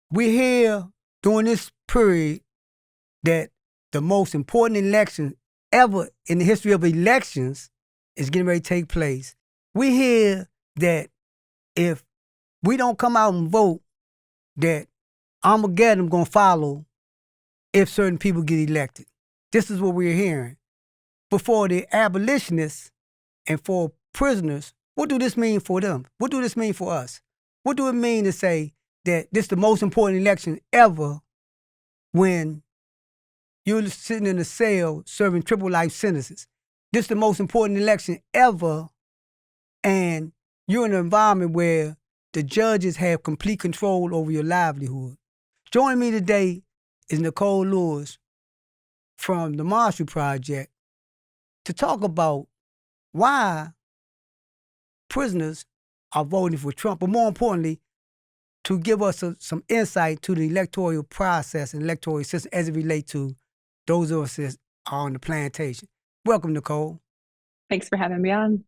We're here during this period that the most important election ever in the history of elections is getting ready to take place. We hear that if we don't come out and vote, that Armageddon gonna follow if certain people get elected. This is what we're hearing. But for the abolitionists and for prisoners, what do this mean for them? What do this mean for us? What do it mean to say that this is the most important election ever when you're sitting in a cell serving triple life sentences? This is the most important election ever, and you're in an environment where the judges have complete control over your livelihood. Joining me today is Nicole Lewis from the Marshall Project to talk about why prisoners are voting for Trump, but more importantly, to give us some insight to the electoral process and electoral system as it relates to those of us that are on the plantation. Welcome, Nicole. Thanks for having me on.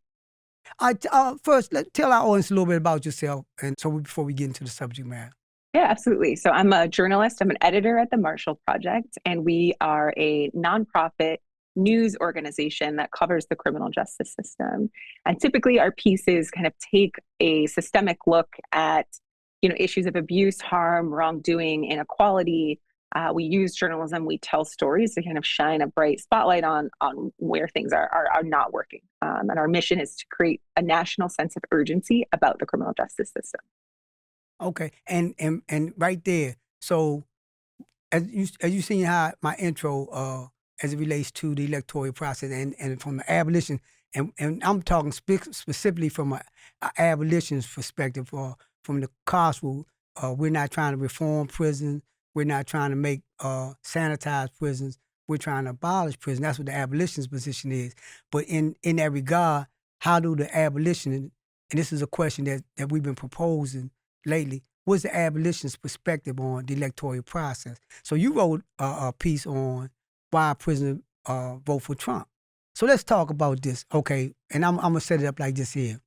First, tell our audience a little bit about yourself, and before we get into the subject matter. Yeah, absolutely. So I'm a journalist. I'm an editor at the Marshall Project, and we are a nonprofit news organization that covers the criminal justice system. And typically our pieces kind of take a systemic look at, issues of abuse, harm, wrongdoing, inequality. We use journalism, we tell stories to kind of shine a bright spotlight on where things are not working. And our mission is to create a national sense of urgency about the criminal justice system. Okay, and right there. So, as you seen how my intro, as it relates to the electoral process and from the abolition, and I'm talking specifically from an abolitionist perspective, or from the carceral. We're not trying to reform prisons. We're not trying to make sanitized prisons. We're trying to abolish prison. That's what the abolitionist position is. But in that regard, how do the abolitionists, and this is a question that we've been proposing lately, what's the abolitionist perspective on the electoral process? So you wrote a piece on why prisoners vote for Trump. So let's talk about this, okay? And I'm gonna set it up like this here.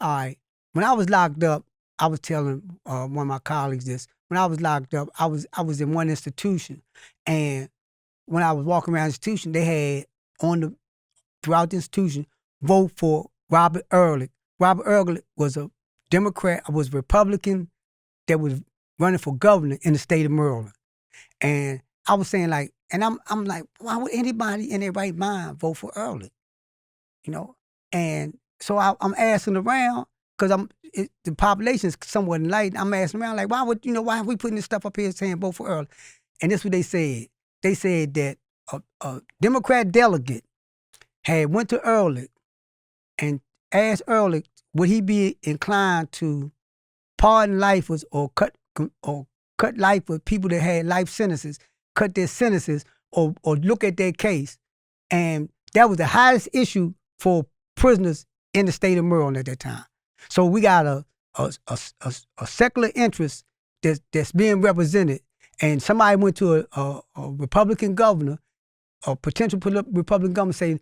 All right. When I was locked up, I was telling one of my colleagues this. When I was locked up, I was in one institution, and when I was walking around the institution, they had throughout the institution, vote for Robert Ehrlich. Robert Ehrlich was a Democrat, was Republican that was running for governor in the state of Maryland. And I was saying I'm like, why would anybody in their right mind vote for Ehrlich? And so I'm asking around, because the population is somewhat enlightened. I'm asking around like, why are we putting this stuff up here saying vote for Ehrlich? And this is what they said. They said that a Democrat delegate had went to Ehrlich and asked Ehrlich, would he be inclined to pardon lifers or cut life with people that had life sentences, cut their sentences, or look at their case. And that was the highest issue for prisoners in the state of Maryland at that time. So we got a secular interest that's being represented, and somebody went to a Republican governor, a potential Republican governor, saying,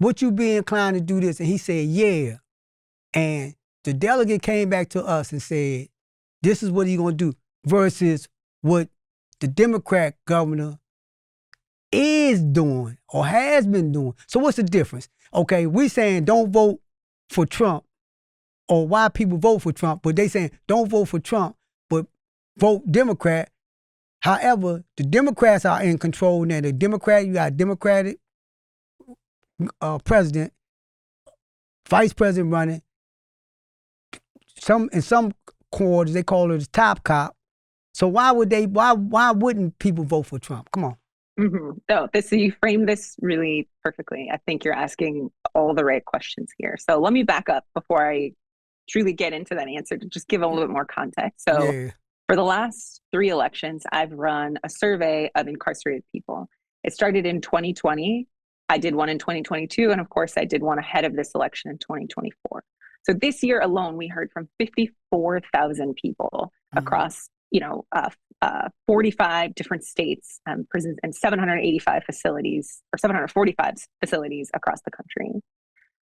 would you be inclined to do this? And he said, yeah. And the delegate came back to us and said, this is what he's going to do, versus what the Democrat governor is doing or has been doing. So what's the difference? Okay, we saying don't vote for Trump, or why people vote for Trump, but they saying don't vote for Trump, but vote Democrat. However, the Democrats are in control now. You got a Democratic president, vice president running. In some quarters they call it the top cop. So why wouldn't people vote for Trump? Come on. Mm-hmm. So you framed this really perfectly. I think you're asking all the right questions here. So let me back up before I truly get into that answer to just give a little bit more context. So for the last 3 elections, I've run a survey of incarcerated people. It started in 2020. I did one in 2022. And of course, I did one ahead of this election in 2024. So this year alone, we heard from 54,000 people across 45 different states, prisons, and 785 facilities, or 745 facilities across the country.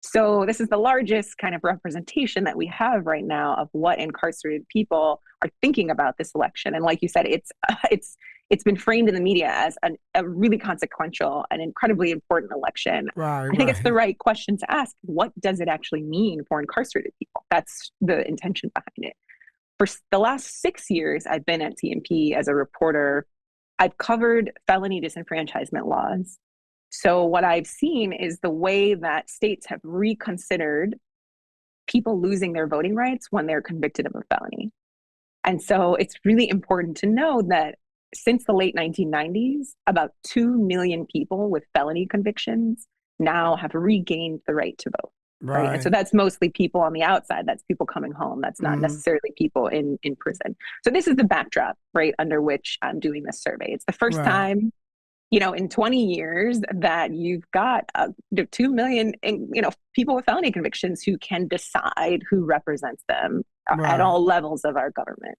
So this is the largest kind of representation that we have right now of what incarcerated people are thinking about this election. And like you said, it's been framed in the media as a really consequential and incredibly important election. Right, I think it's the right. right question to ask. What does it actually mean for incarcerated people? That's the intention behind it. For the last 6 years, I've been at TMP as a reporter. I've covered felony disenfranchisement laws. So what I've seen is the way that states have reconsidered people losing their voting rights when they're convicted of a felony. And so it's really important to know that since the late 1990s, about 2 million people with felony convictions now have regained the right to vote. Right. And so Right. that's mostly people on the outside. That's people coming home. That's not Mm-hmm. necessarily people in prison. So this is the backdrop, right, under which I'm doing this survey. It's the first Right. time, in 20 years that you've got 2 million, people with felony convictions who can decide who represents them at Right. all levels of our government.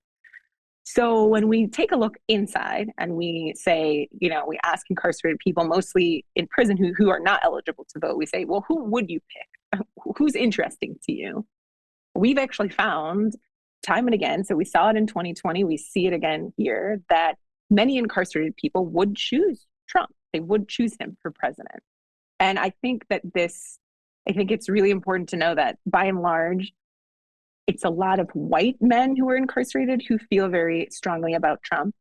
So when we take a look inside and we say, we ask incarcerated people, mostly in prison, who are not eligible to vote, we say, well, who would you pick? Who's interesting to you? We've actually found time and again, so we saw it in 2020, we see it again here, that many incarcerated people would choose Trump. They would choose him for president. And I think it's really important to know that by and large, it's a lot of white men who are incarcerated who feel very strongly about Trump.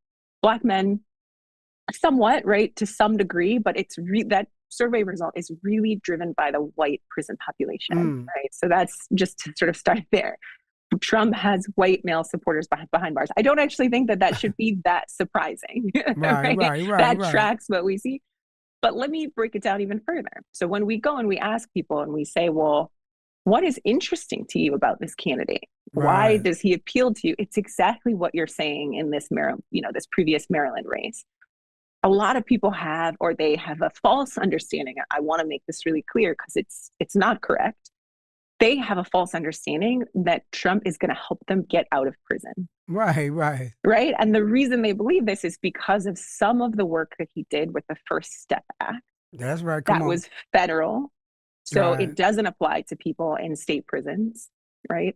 Black men, somewhat, right, to some degree, but that survey result is really driven by the white prison population, Mm. right? So that's just to sort of start there. Trump has white male supporters behind bars. I don't actually think that should be that surprising, Right, right? right, right, That right. tracks what we see. But let me break it down even further. So when we go and we ask people and we say, well, what is interesting to you about this candidate? Why Right. does he appeal to you? It's exactly what you're saying in this this previous Maryland race. A lot of people have a false understanding. I want to make this really clear because it's not correct. They have a false understanding that Trump is going to help them get out of prison. Right, right. Right. And the reason they believe this is because of some of the work that he did with the First Step Act. That's right. Come That on. was federal. So Right. it doesn't apply to people in state prisons, right?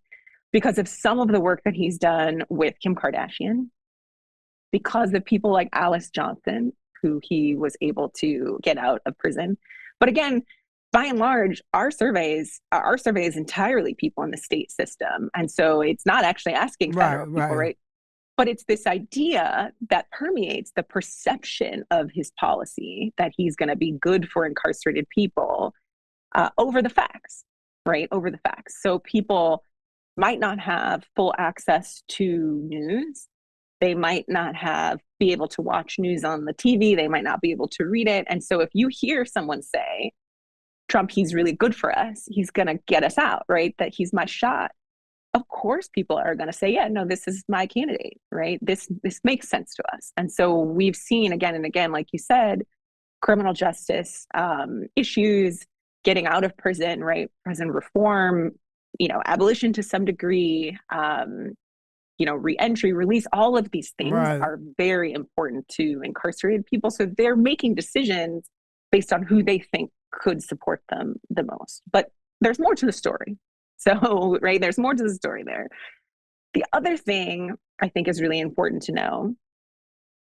Because of some of the work that he's done with Kim Kardashian, because of people like Alice Johnson, who he was able to get out of prison. But again, by and large, our survey is entirely people in the state system. And so it's not actually asking federal Right, people, right. right? But it's this idea that permeates the perception of his policy that he's going to be good for incarcerated people over the facts, right? Over the facts. So people might not have full access to news. They might not be able to watch news on the TV. They might not be able to read it. And so if you hear someone say, Trump, he's really good for us, he's going to get us out, right? That he's my shot. Of course, people are going to say, yeah, no, this is my candidate, right? This makes sense to us. And so we've seen again and again, like you said, criminal justice issues, getting out of prison, right? Prison reform, abolition to some degree, reentry, release, all of these things Right. are very important to incarcerated people. So they're making decisions based on who they think could support them the most. But there's more to the story. So, right, there's more to the story there. The other thing I think is really important to know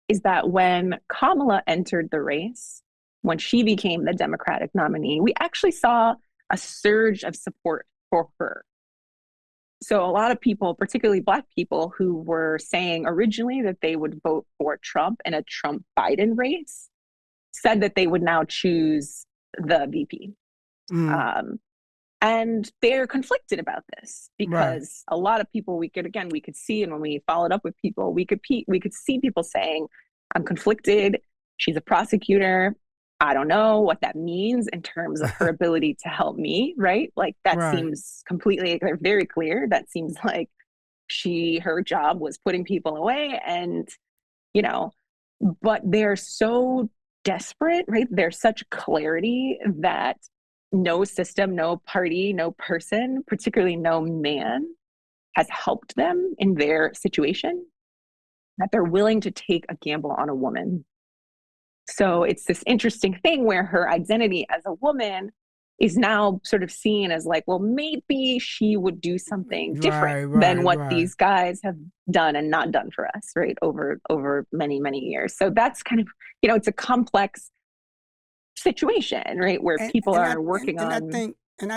is that when Kamala entered the race, when she became the Democratic nominee, we actually saw a surge of support for her. So a lot of people, particularly Black people, who were saying originally that they would vote for Trump in a Trump-Biden race, said that they would now choose the VP. Mm. And they're conflicted about this Right. because a lot of people we could see, and when we followed up with people, we could see people saying, I'm conflicted. She's a prosecutor. I don't know what that means in terms of her ability to help me, right? Like that Right. seems completely, they're very clear. That seems like her job was putting people away and, but they're so desperate, right? There's such clarity that no system, no party, no person, particularly no man, has helped them in their situation, that they're willing to take a gamble on a woman. So it's this interesting thing where her identity as a woman is now sort of seen as like, well, maybe she would do something different than what Right. these guys have done and not done for us, right? Over many, many years. So that's kind of, it's a complex situation, right? Where people are working and I on. think and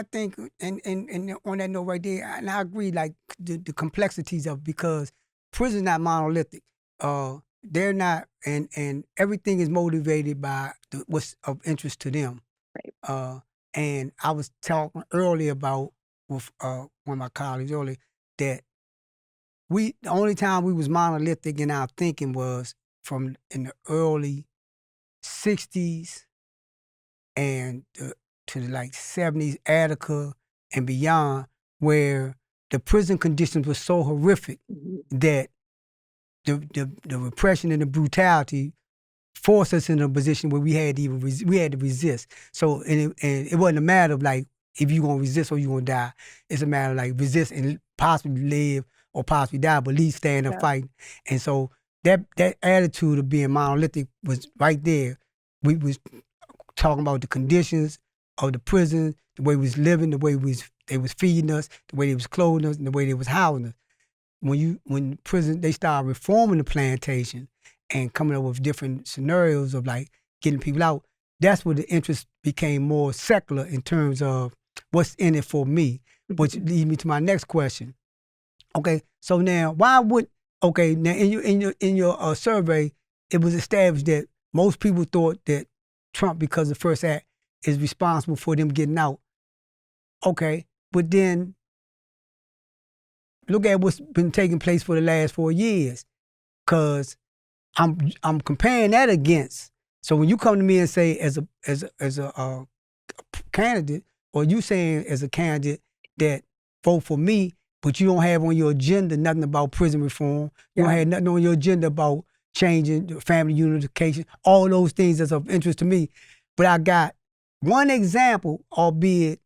on that note right there, and I agree, like the complexities of, because prison's not monolithic. They're not, and everything is motivated by what's of interest to them. Right. And I was talking earlier about with one of my colleagues earlier that the only time we was monolithic in our thinking was from in the early '60s and to the like '70s, Attica and beyond, where the prison conditions were so horrific that the repression and the brutality forced us in a position where we had to resist. So and it wasn't a matter of like if you're gonna resist or you're gonna die. It's a matter of like resist and possibly live or possibly die, but at least stand up fighting. And so that attitude of being monolithic was right there. We was talking about the conditions of the prison, the way we was living, the way they was feeding us, the way they was clothing us, and the way they was housing us. When prison, they started reforming the plantation and coming up with different scenarios of like getting people out, that's where the interest became more secular in terms of what's in it for me, which leads me to my next question. Okay, so now now in your survey, it was established that most people thought that Trump, because the First Act, is responsible for them getting out. Okay, but then look at what's been taking place for the last 4 years, because I'm comparing that against. So when you come to me and say as a candidate, or you saying as a candidate that vote for me, but you don't have on your agenda nothing about prison reform, you don't have nothing on your agenda about changing the family unification, all those things that's of interest to me. But I got one example, albeit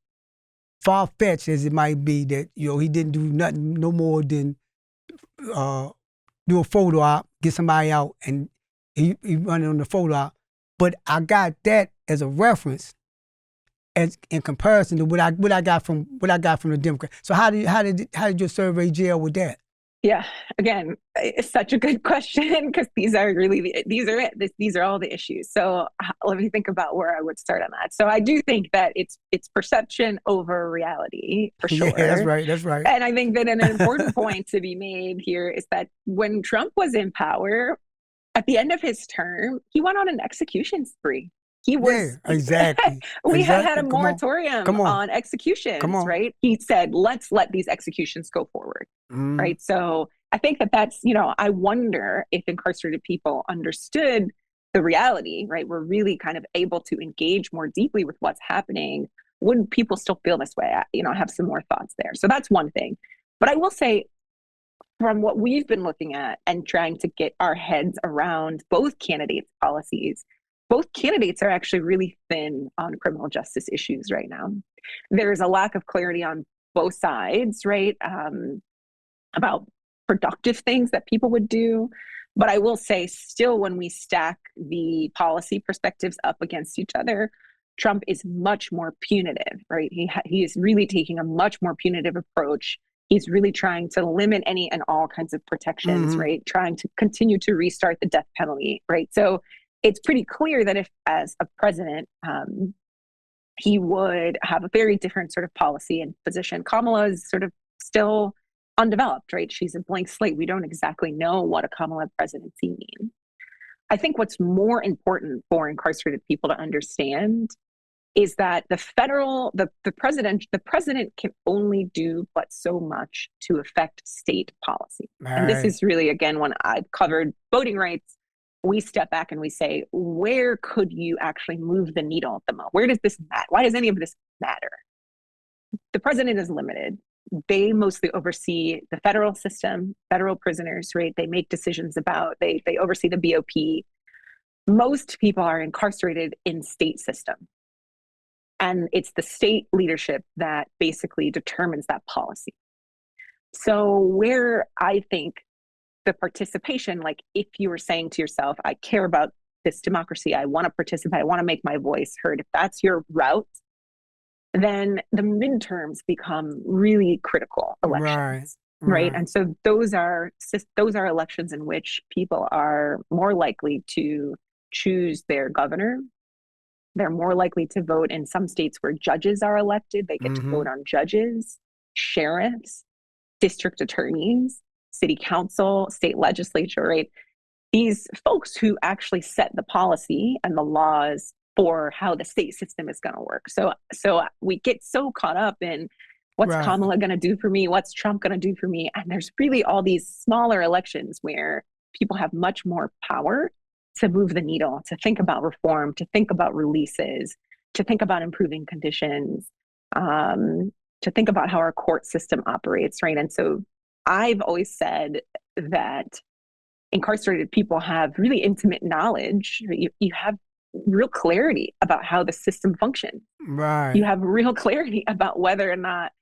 far-fetched as it might be, that he didn't do nothing no more than do a photo op, get somebody out, and he running on the photo op. But I got that as a reference, as in comparison to what I got from the Democrat. So how did your survey gel with that? Yeah, again, it's such a good question, because these are all the issues. So let me think about where I would start on that. So I do think that it's perception over reality, for sure. Yeah, that's right. And I think that an important point to be made here is that when Trump was in power, at the end of his term, he went on an execution spree. He was exactly. We had a moratorium on executions, right? He said, let's let these executions go forward, right? So I think that's, I wonder if incarcerated people understood the reality, right? We're really kind of able to engage more deeply with what's happening. Would people still feel this way? I have some more thoughts there. So that's one thing. But I will say, from what we've been looking at and trying to get our heads around both candidates' policies, both candidates are actually really thin on criminal justice issues right now. There's a lack of clarity on both sides, right? About productive things that people would do. But I will say, still, when we stack the policy perspectives up against each other, Trump is much more punitive, right? He is really taking a much more punitive approach. He's really trying to limit any and all kinds of protections, right? Trying to continue to restart the death penalty, right? So it's pretty clear that if, as a president, he would have a very different sort of policy and position. Kamala is sort of still undeveloped, right? She's a blank slate. We don't exactly know what a Kamala presidency means. I think what's more important for incarcerated people to understand is that the president can only do but so much to affect state policy. And this is really, again, when I've covered voting rights, we step back and we say, where could you actually move the needle the most? Where does this matter? Why does any of this matter? The president is limited. They mostly oversee the federal system, federal prisoners, right? They make decisions they oversee the BOP. Most people are incarcerated in state system. And it's the state leadership that basically determines that policy. So where I think the participation, like if you were saying to yourself, I care about this democracy, I want to participate, I want to make my voice heard, if that's your route, then the midterms become really critical Right. elections, right? Right. And so those are elections in which people are more likely to choose their governor. They're more likely to vote in some states where judges are elected. They get to vote on judges, sheriffs, district attorneys, city council, state legislature, right? These folks who actually set the policy and the laws for how the state system is going to work. So we get so caught up in what's Right. Kamala going to do for me? What's Trump going to do for me? And there's really all these smaller elections where people have much more power to move the needle, to think about reform, to think about releases, to think about improving conditions, to think about how our court system operates, right? And so I've always said that incarcerated people have really intimate knowledge. You have real clarity about how the system functions. Right. You have real clarity about whether or not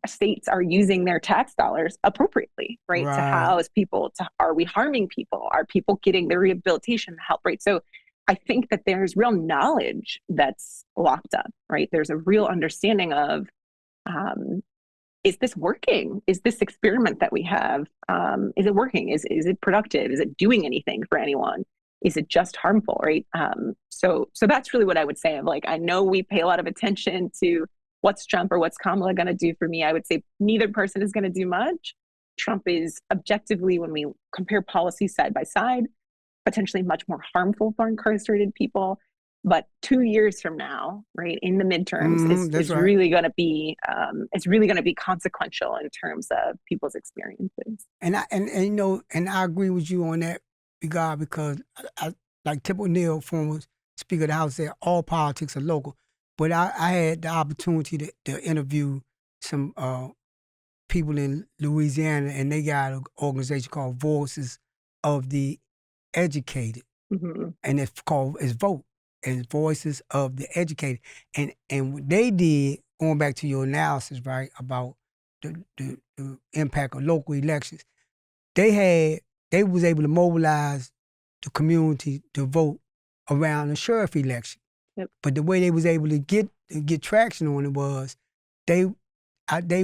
states are using their tax dollars appropriately, right? To house people, are we harming people? Are people getting the rehabilitation help, right? So I think that there's real knowledge that's locked up, right? There's a real understanding of, is this working? Is this experiment that we have, is it working? Is it productive? Is it doing anything for anyone? Is it just harmful, right? So that's really what I would say. Of like, I know we pay a lot of attention to what's Trump or what's Kamala going to do for me. I would say neither person is going to do much. Trump is objectively, when we compare policies side by side, potentially much more harmful for incarcerated people. But 2 years from now, right, in the midterms, is really going to be it's really going to be consequential in terms of people's experiences. And I agree with you on that regard, because I like Tip O'Neill, former Speaker of the House, said all politics are local. But I had the opportunity to interview some people in Louisiana, and they got an organization called Voices of the Educated, and it's VOTE. As Voices of the Educated. And what they did, going back to your analysis, right, about the impact of local elections, they was able to mobilize the community to vote around the sheriff election. Yep. But the way they was able to get traction on it was they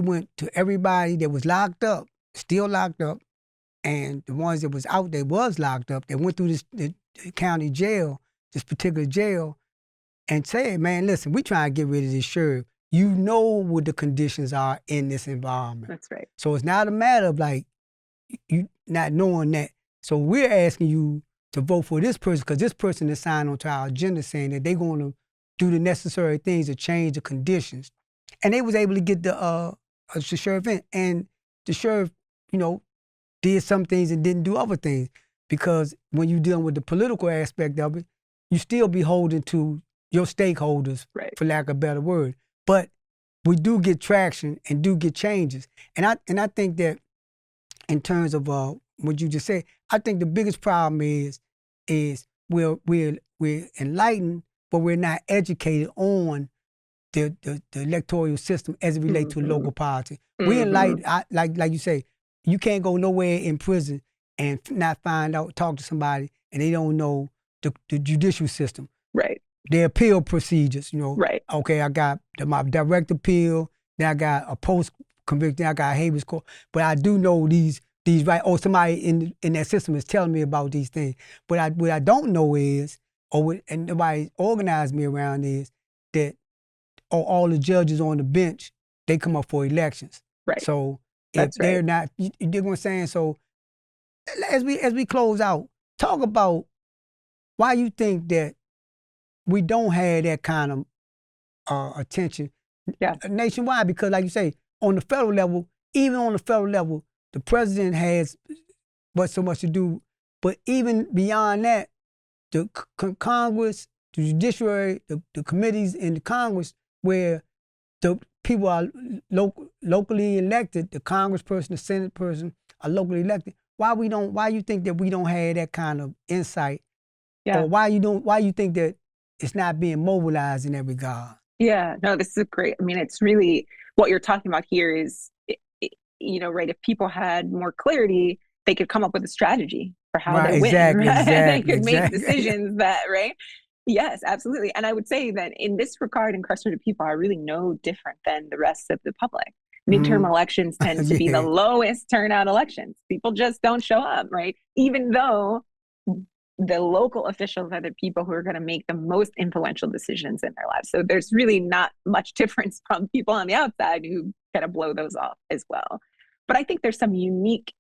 went to everybody that was locked up, still locked up, and the ones that was out there was locked up. They went through the county jail, this particular jail, and said, man, listen, we trying to get rid of this sheriff. You know what the conditions are in this environment. That's right. So it's not a matter of like you not knowing that. So we're asking you to vote for this person because this person is signed onto our agenda saying that they're going to do the necessary things to change the conditions. And they was able to get the sheriff in. And the sheriff, did some things and didn't do other things. Because when you're dealing with the political aspect of it, you still be holding to your stakeholders, right, for lack of a better word. But we do get traction and do get changes. And I think that in terms of what you just said, I think the biggest problem is we're enlightened, but we're not educated on the electoral system as it relates to local politics. We're enlightened, like you say, you can't go nowhere in prison and not talk to somebody, and they don't know the judicial system. Right. Their appeal procedures, Right. Okay, I got my direct appeal, then I got a post-conviction, I got a habeas court, but I do know these right, or somebody in that system is telling me about these things. But what I don't know is, and nobody organized me around is, that all the judges on the bench, they come up for elections. Right. So if they're not, you dig what I'm saying? So as we close out, talk about why you think that we don't have that kind of attention nationwide. Because like you say, on the federal level, even on the federal level, the president has so much to do. But even beyond that, the Congress, the judiciary, the committees in the Congress, where the people are locally elected, the congressperson, the senate person are locally elected. Why you think that we don't have that kind of insight? Yeah. Or why you think that it's not being mobilized in that regard? Yeah, no, this is great. I mean, it's really what you're talking about here is, right, if people had more clarity, they could come up with a strategy for how they win. Right? They could make decisions that, right? Yes, absolutely. And I would say that in this regard, incarcerated people are really no different than the rest of the public. Midterm elections tend to be the Yeah. lowest turnout elections. People just don't show up, right? Even though the local officials are the people who are going to make the most influential decisions in their lives. So there's really not much difference from people on the outside who kind of blow those off as well. But I think there's some unique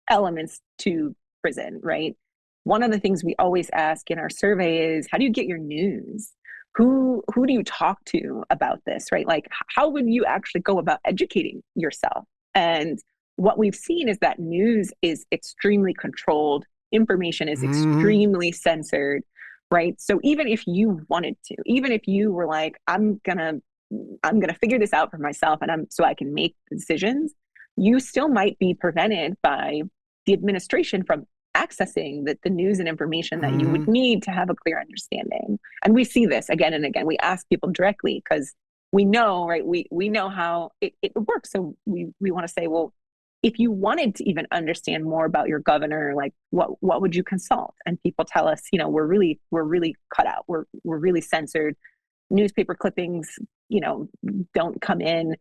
elements to prison, right? One of the things we always ask in our survey is, how do you get your news? Who do you talk to about this, right? Like, how would you actually go about educating yourself? And what we've seen is that news is extremely controlled. Information is extremely censored, right? So even if you wanted to, even if you were like, I'm gonna figure this out for myself, and so I can make decisions, you still might be prevented by the administration from accessing the news and information that you would need to have a clear understanding. And we see this again and again. We ask people directly because we know, right? We know how it works. So we want to say, well, if you wanted to even understand more about your governor, like what would you consult? And people tell us, we're really cut out. We're really censored. Newspaper clippings, don't come in.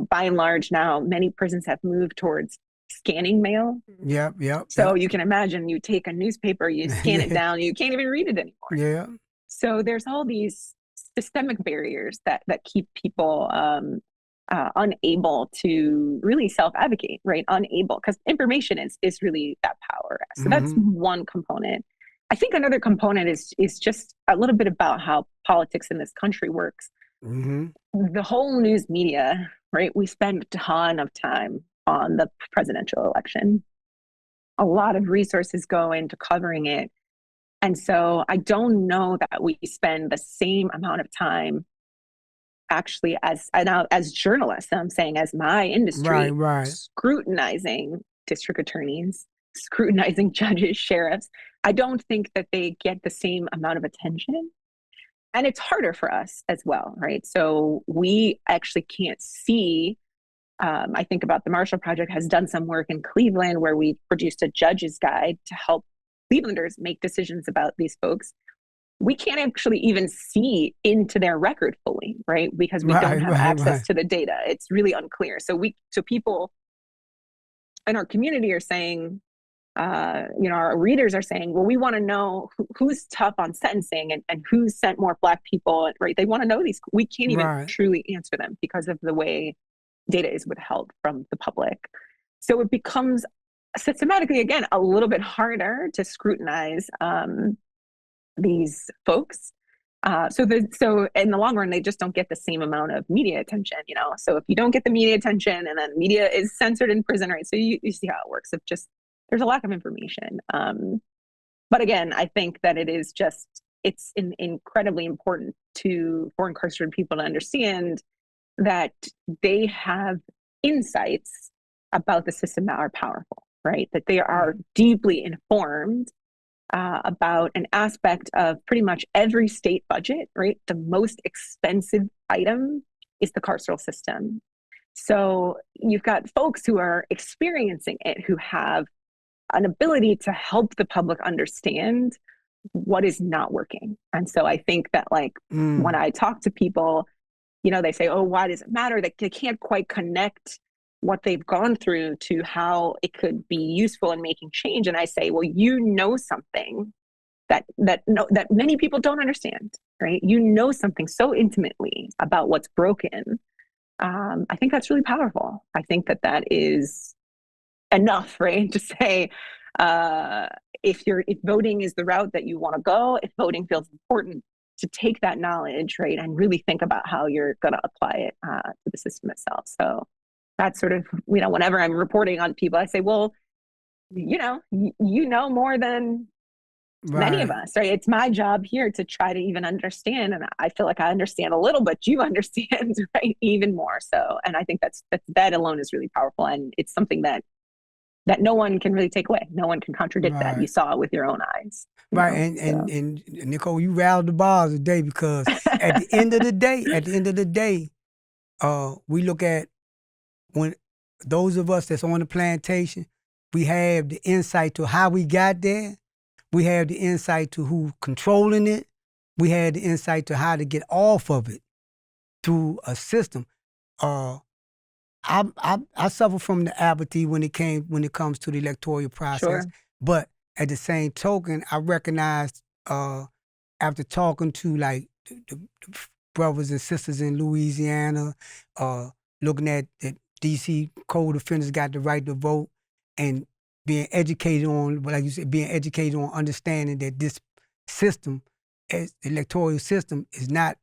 By and large now, many prisons have moved towards scanning mail. Yep. So you can imagine, you take a newspaper, you scan it down, you can't even read it anymore. Yeah. So there's all these systemic barriers that keep people unable to really self-advocate, right? Unable, because information is really that power. So that's one component. I think another component is just a little bit about how politics in this country works. The whole news media, right? We spend a ton of time on the presidential election. A lot of resources go into covering it. And so I don't know that we spend the same amount of time actually as journalists, I'm saying as my industry, right. scrutinizing district attorneys, scrutinizing judges, sheriffs. I don't think that they get the same amount of attention. And it's harder for us as well, right? So we actually can't see. I think about the Marshall Project has done some work in Cleveland where we produced a judge's guide to help Clevelanders make decisions about these folks. We can't actually even see into their record fully, right? Because we don't have access to the data. It's really unclear. So people in our community are saying, our readers are saying, well, we want to know who's tough on sentencing and who's sent more Black people, right? They want to know these. We can't even truly answer them because of the way data is withheld from the public. So it becomes systematically, again, a little bit harder to scrutinize these folks. So in the long run, they just don't get the same amount of media attention, So if you don't get the media attention, and then media is censored in prison, right? So you see how it works. There's a lack of information. But again, I think that it's incredibly important for incarcerated people to understand that they have insights about the system that are powerful, right? That they are deeply informed about an aspect of pretty much every state budget, right? The most expensive item is the carceral system. So you've got folks who are experiencing it, who have an ability to help the public understand what is not working. And so I think that when I talk to people, they say, oh, why does it matter? That they can't quite connect what they've gone through to how it could be useful in making change. And I say, well, something that many people don't understand, right? Something so intimately about what's broken. I think that's really powerful. I think that is enough, right? To say, if voting is the route that you want to go, if voting feels important, to take that knowledge, right, and really think about how you're going to apply it to the system itself. So that's sort of, whenever I'm reporting on people, I say, well, you know more than many of us, right? It's my job here to try to even understand. And I feel like I understand a little, but you understand, right, even more. So, and I think that alone is really powerful. And it's something that no one can really take away. No one can contradict that. You saw it with your own eyes. And Nicole, you rattled the bars today, because at the end of the day, we look at, when those of us that's on the plantation, we have the insight to how we got there. We have the insight to who's controlling it. we had the insight to how to get off of it through a system. I suffer from the apathy when it comes to the electoral process. Sure. But at the same token, I recognized after talking to like the brothers and sisters in Louisiana, looking at the DC code offenders got the right to vote, and being educated on, like you said, being educated on understanding that this system, the electoral system, is not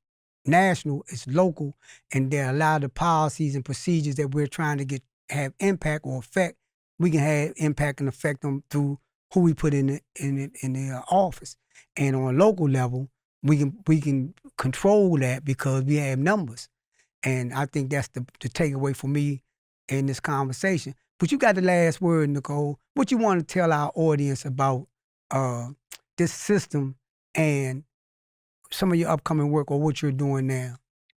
national, it's local, and there are a lot of policies and procedures that we're trying to have impact or effect. We can have impact and affect them through who we put in the office, and on a local level, we can control that because we have numbers, and I think that's the takeaway for me in this conversation. But you got the last word, Nicole. What you want to tell our audience about this system and some of your upcoming work or what you're doing now?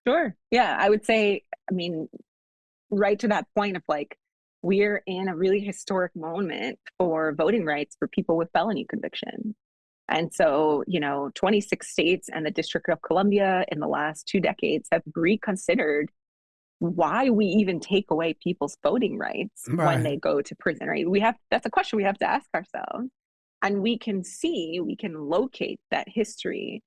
Sure. Yeah, I would say, I mean, right to that point of like, we're in a really historic moment for voting rights for people with felony conviction. And so, 26 states and the District of Columbia in the last 2 decades have reconsidered why we even take away people's voting rights when they go to prison, right? That's a question we have to ask ourselves. And we can locate that history.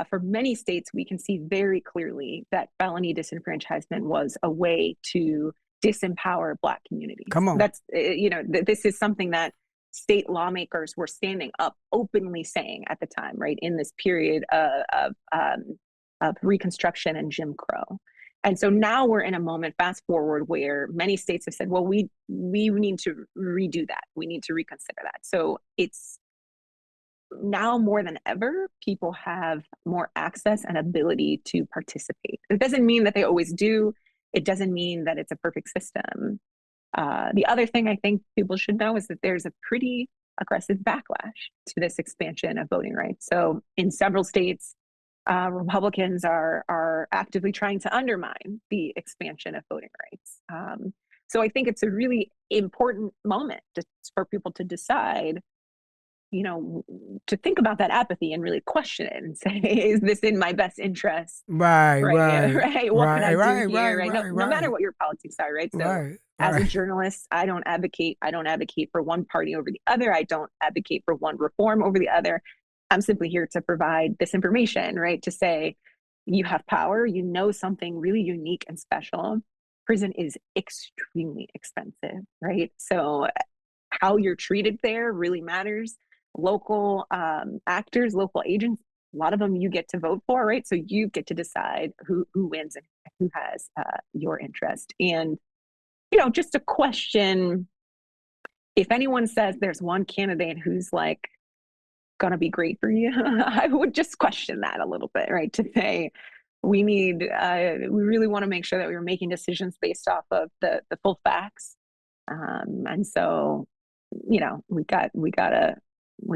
For many states, we can see very clearly that felony disenfranchisement was a way to disempower Black communities. Come on. That's, this is something that state lawmakers were standing up openly saying at the time, right, in this period of Reconstruction and Jim Crow. And so now we're in a moment, fast forward, where many states have said, well, we need to redo that. We need to reconsider that. So it's now more than ever, people have more access and ability to participate. It doesn't mean that they always do. It doesn't mean that it's a perfect system. The other thing I think people should know is that there's a pretty aggressive backlash to this expansion of voting rights. So in several states, Republicans are actively trying to undermine the expansion of voting rights. So I think it's a really important moment for people to decide, to think about that apathy and really question it and say, is this in my best interest? Right. What can I do here? No matter what your politics are, right? So as a journalist, I don't advocate for one party over the other. I don't advocate for one reform over the other. I'm simply here to provide this information, right? To say, you have power, something really unique and special. Prison is extremely expensive, right? So how you're treated there really matters. Local actors, local agents, a lot of them you get to vote for, right? So you get to decide who wins and who has your interest. And, just a question, if anyone says there's one candidate who's like going to be great for you, I would just question that a little bit, right? To say, we really want to make sure that we're making decisions based off of the full facts. And so, we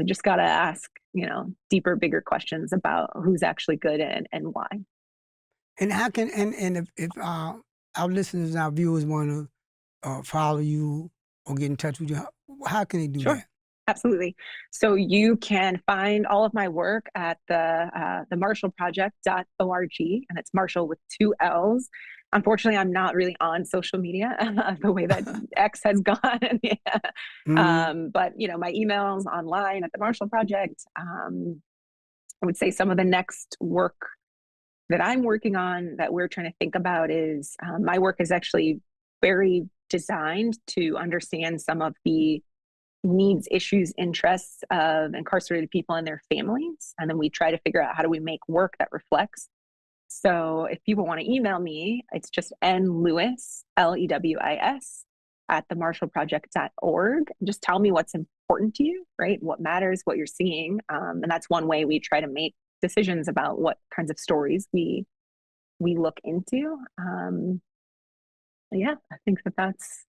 just got to ask, deeper, bigger questions about who's actually good and why. And how can, and if our listeners and our viewers want to follow you or get in touch with you, how can they do that? Absolutely. So you can find all of my work at the marshallproject.org, and it's Marshall with 2 L's. Unfortunately, I'm not really on social media the way that X has gone. Yeah. Mhm. But my email's online at the Marshall Project. I would say some of the next work that I'm working on that we're trying to think about is my work is actually very designed to understand some of the needs, issues, interests of incarcerated people and their families. And then we try to figure out how do we make work that reflects. So if people want to email me, it's just nlewis, Lewis, at themarshallproject.org. Just tell me what's important to you, right? What matters, what you're seeing. And that's one way we try to make decisions about what kinds of stories we look into. Yeah, I think that's...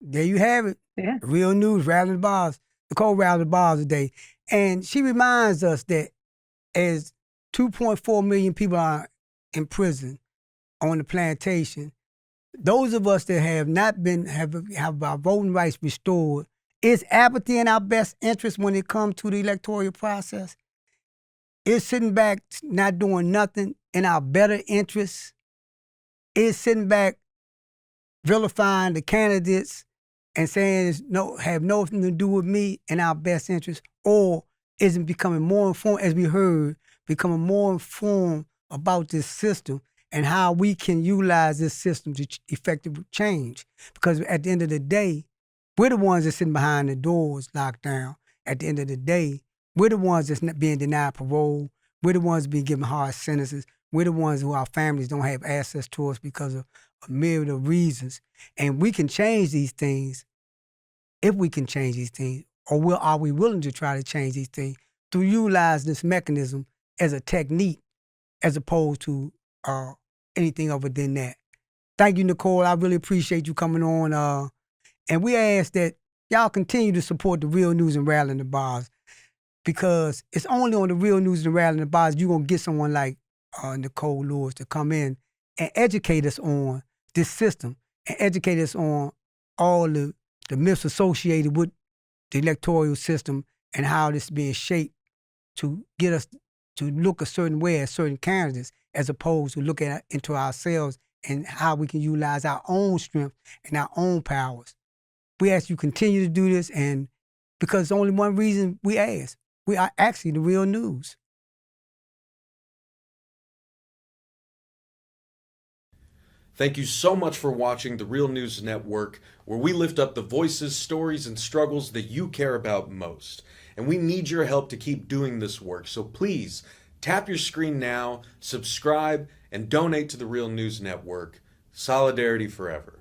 There you have it. Yeah. Real news, Rattling the Bars. Nicole Rattling the Bars today. And she reminds us that as 2.4 million people are in prison on the plantation, those of us that have not have our voting rights restored, is apathy in our best interest when it comes to the electoral process? Is sitting back not doing nothing in our better interests? Is sitting back vilifying the candidates and saying it's have nothing to do with me and our best interest? Or is it becoming more informed, as we heard, becoming more informed about this system and how we can utilize this system to effective change? Because at the end of the day, we're the ones that's sitting behind the doors locked down. At the end of the day, we're the ones that's not being denied parole. We're the ones being given hard sentences. We're the ones who our families don't have access to us because of a myriad of reasons. And we can change these things if we can change these things. Or are we willing to try to change these things to utilize this mechanism as a technique as opposed to anything other than that? Thank you, Nicole. I really appreciate you coming on. And we ask that y'all continue to support the Real News and Rattling the Bars, because it's only on the Real News and Rattling the Bars you're going to get someone like Nicole Lewis to come in and educate us on this system and educate us on all the myths associated with the electoral system and how this is being shaped to get us to look a certain way at certain candidates as opposed to looking into ourselves and how we can utilize our own strength and our own powers. We ask you continue to do this, and because there's only one reason we ask. We are actually the real news. Thank you so much for watching the Real News Network, where we lift up the voices, stories, and struggles that you care about most. And we need your help to keep doing this work. So please tap your screen now, subscribe, and donate to the Real News Network. Solidarity forever.